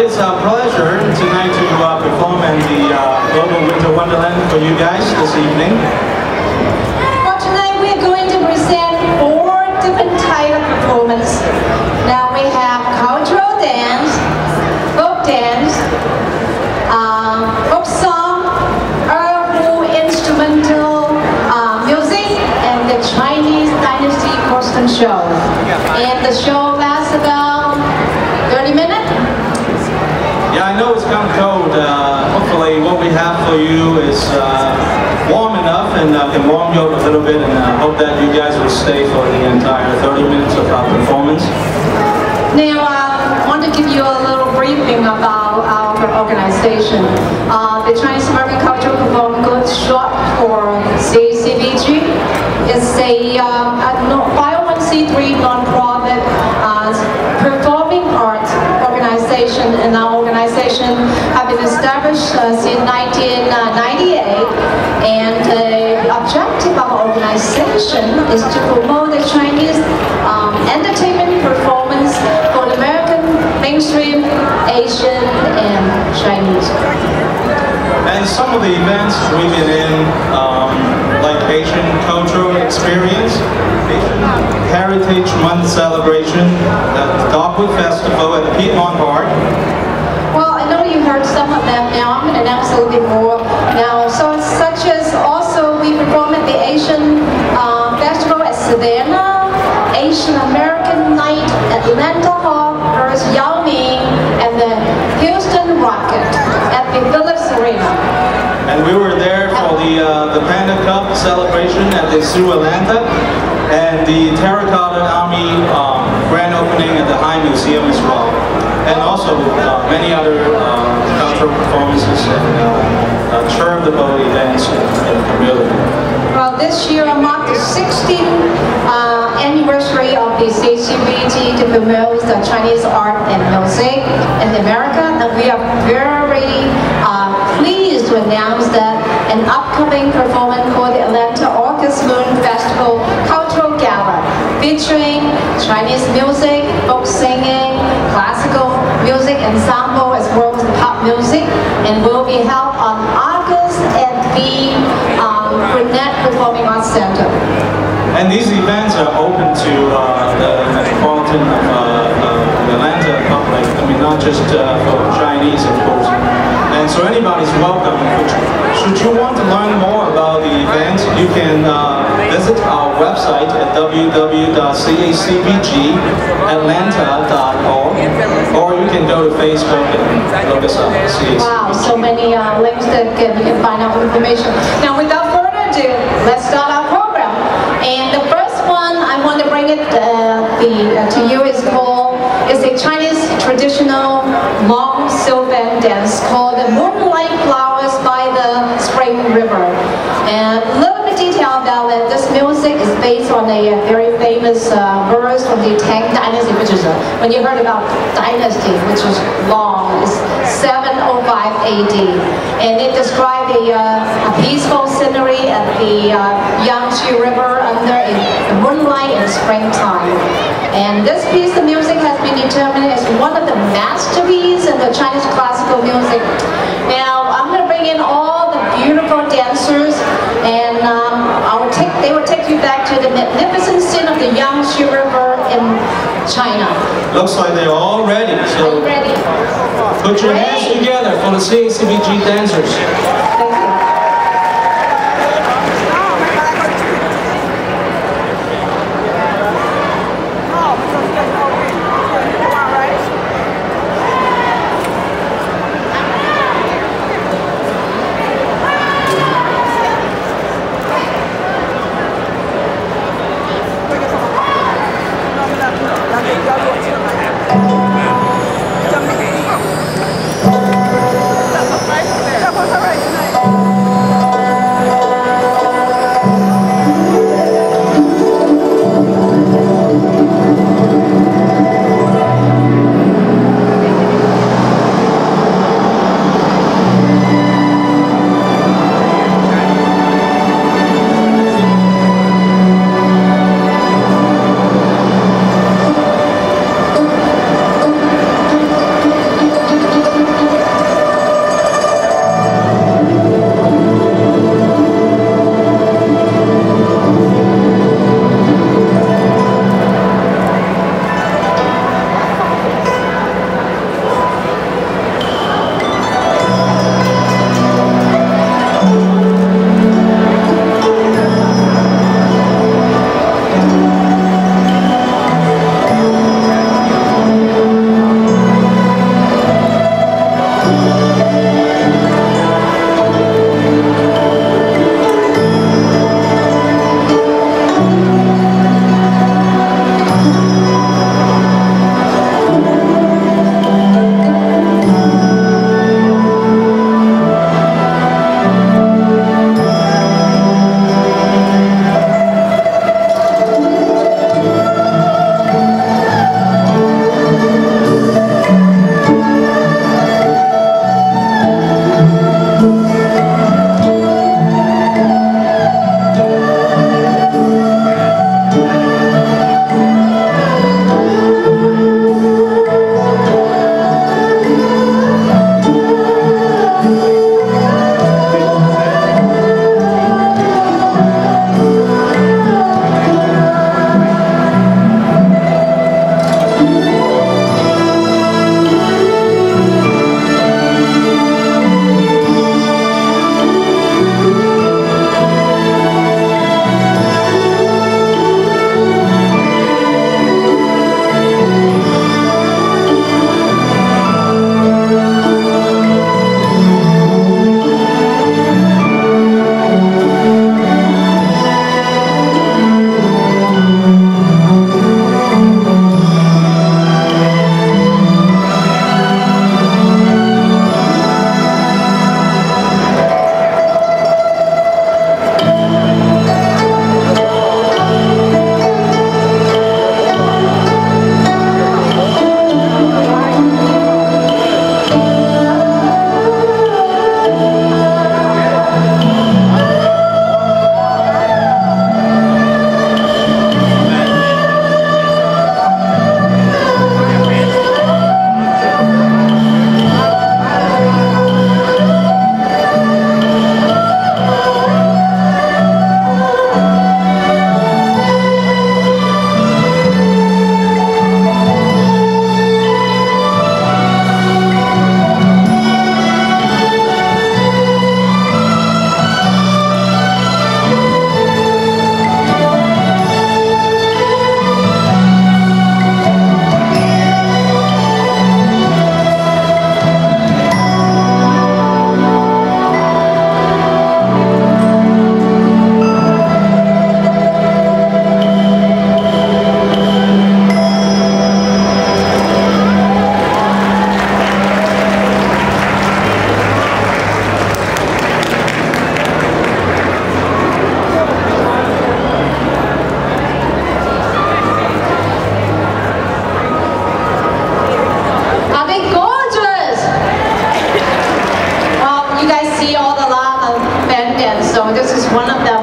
it's a pleasure tonight to perform in the Global Winter Wonderland for you guys this evening. Well, tonight we're going to present 4 different types of performance. Now we have cultural dance, folk dance, folk song, herbal instrumental music, and the Chinese Dynasty costume show. And the show lasts about 30 minutes. Yeah, I know it's kind of cold. Hopefully what we have for you is warm enough and can warm you up a little bit, and I hope that you guys will stay for the entire 30 minutes of our performance. Now, I want to give you a little briefing about our organization. The Chinese American Cultural Performing Goods, short for CACPG, is a 501c3 non-profit performing arts organization, and our organization has been established since 1998, and the objective of our organization is to promote the Chinese entertainment performance for the American, mainstream, Asian, and Chinese. And some of the events we've been in, like Asian Cultural Experience, Asian Heritage Month celebration, the Dogwood Festival at the Piedmont Park. Well, I know you heard some of them. Now I'm going to announce a little bit more. Now, such as also we perform at the Asian Festival at Savannah, Asian American Night at Atlanta Hall, versus Yao Ming, and the Houston Rocket at the Phillips Arena. And we were there for the Panda Cup celebration at the Zoo Atlanta, and the Terracotta Army grand opening at the High Museum as well. And also many other cultural performances and charitable events in the community. Well, this year marked the 16th anniversary of the CACPG to promote the Chinese art and music in America, and we are very pleased to announce that an upcoming performance called the Atlanta August Moon Festival Cultural Gala, featuring Chinese music, folk singing, classical music ensemble, as well as pop music, and will be held on August at the Gwinnett Performing Arts Center. And these events are open to the metropolitan Atlanta public. I mean, not just for Chinese, of course. And so anybody's welcome. Should you want to learn more about the event, you can visit our website at www.cacpgatlanta.org, or you can go to Facebook and look us up. Wow, so many links that you can find out information. Now, without further ado, let's start our program. And the first one I want to bring it to you is a Chinese traditional long Sylvan dance called the Moonlight Flowers by the Spring River. And a little bit detail about that, this music is based on a very famous verse from the Tang Dynasty, which is, when you heard about dynasty, which is long, it's 705 AD. And it described a peaceful scenery at the Yangtze River under the moonlight in springtime. And this piece of music has been determined as one of the masterpieces in the Chinese classical music. Now, I'm going to bring in all the beautiful dancers, and they will take you back to the magnificent scene of the Yangtze River in China. Looks like they're all ready. So are you ready? Put your hands together for the CACPG dancers. Thank you. All right.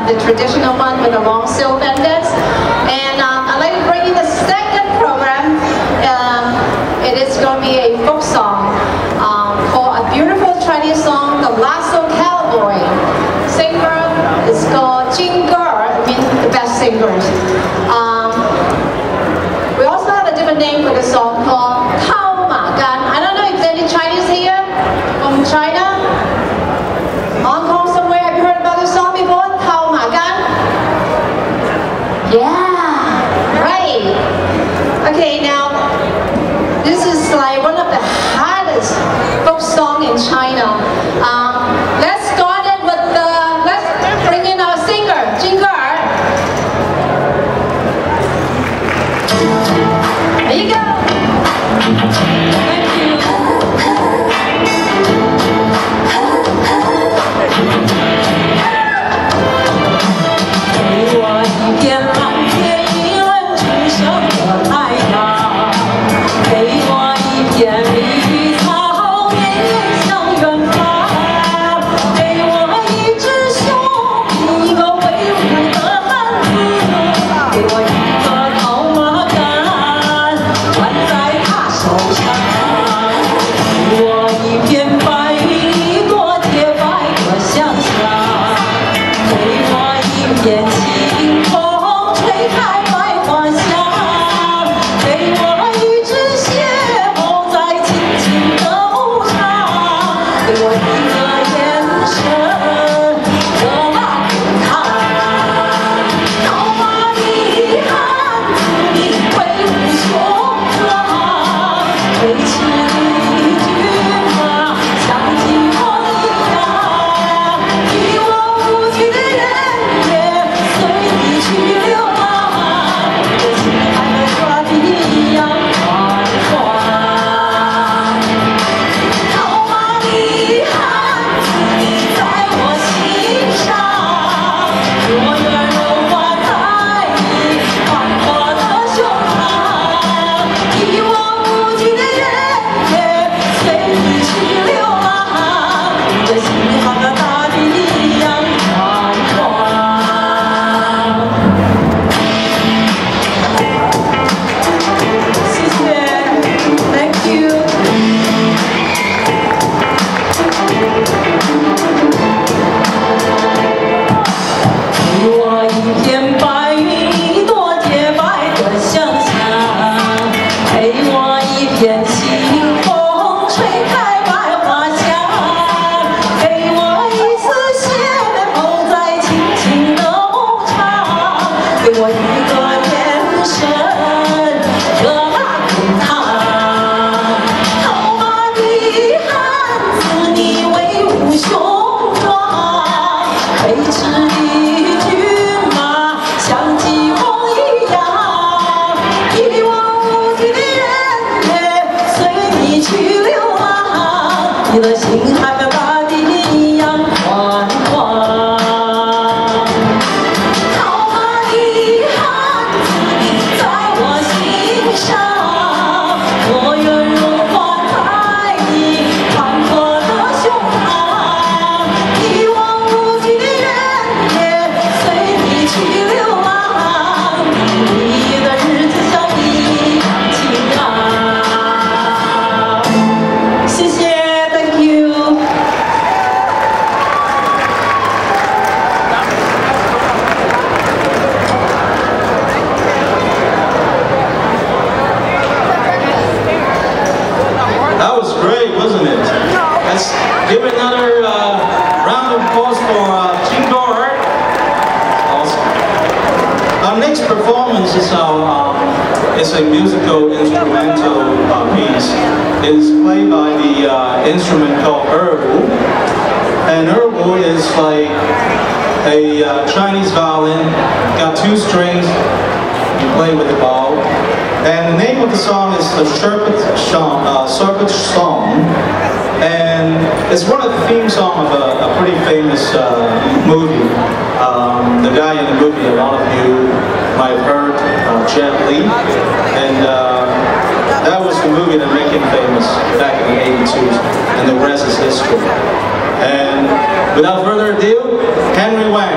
the traditional one with the long silk pendants. And I'd like to bring you the second program. It is going to be a folk song called a beautiful Chinese song, The Lasso Cowboy. Singer is called Jing Ge, means the best singers. We also have a different name for the song called Kao Ma Gan. I don't know if there's any Chinese here from China, Hong Kong somewhere. Have you heard about this song before? Kao Ma Gan? Yeah, right. Okay, now this is like one of the hardest folk songs in China. Let's start it with let's bring in our singer, Jing Ge. There you go. Thank you. 给我一片蓝天，一轮初升的太阳，给我一片绿草，绵延向远方，给我一只熊，一个威武的汉子，给我一个套马杆，挽在他手上，给我一片白云，一朵洁白的想象，给我一片清风，吹开百花香，给我一只邂逅在轻轻的牧场，给我一个眼神，热辣滚烫。套马的汉子，你威武雄壮，挥起你骏马，你的心还和大地一样宽广。套马的汉子在我心上，我愿融化在你宽阔的胸膛，一望无际的原野随你去流浪，你的日子像一场晴朗。谢谢 ，Thank you。That was great, wasn't it? Let's give another round of applause for Jingo Art. Awesome. Our next performance is it's a musical instrumental piece. It's played by the instrument called erhu. And erhu is like a Chinese violin, got 2 strings, you play with the bow. And the name of the song is the Serpent Song, and it's one of the theme songs of a pretty famous movie. The guy in the movie, a lot of you might have heard, Jet Li, and that was the movie that made him famous back in the 82s, and the rest is history. And without further ado, Henry Wang.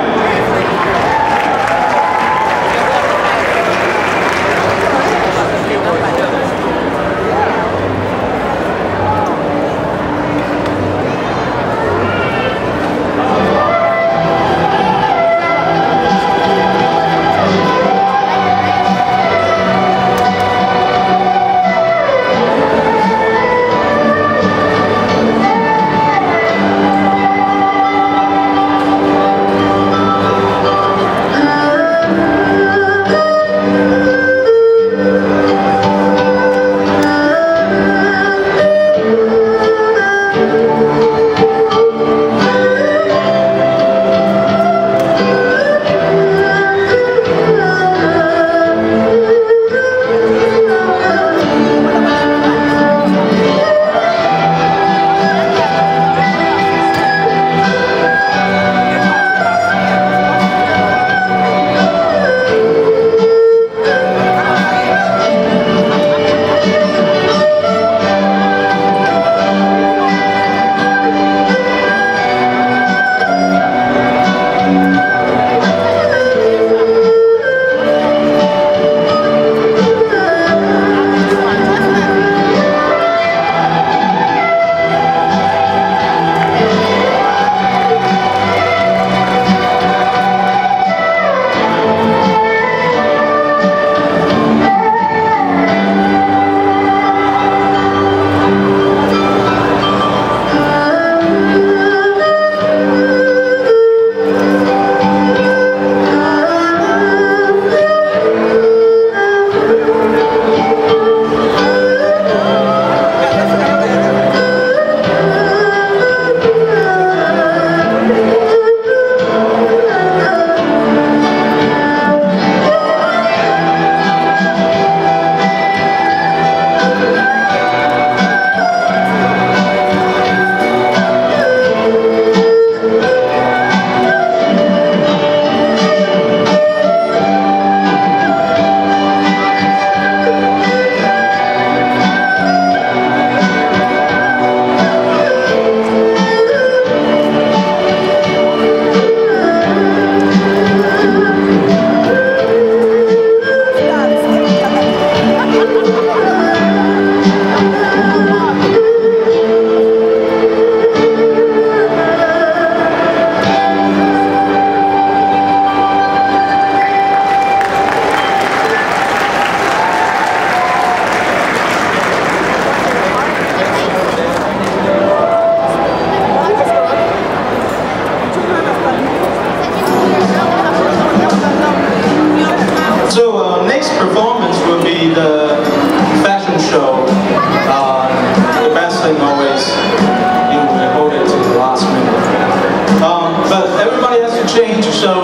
So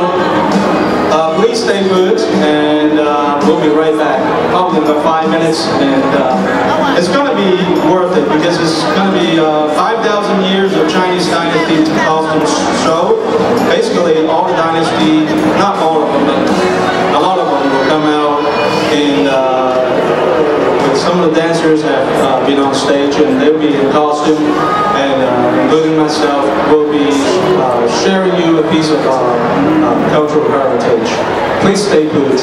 please stay put, and we'll be right back. in about 5 minutes, and it's going to be worth it because it's going to be 5,000 years of Chinese dynasty costume show. Basically, all the dynasty, not all of them, but a lot of them will come out, and some of the dancers have been on stage, and they'll be in costume, and including myself, will be sharing you a piece of cultural heritage. Please stay put.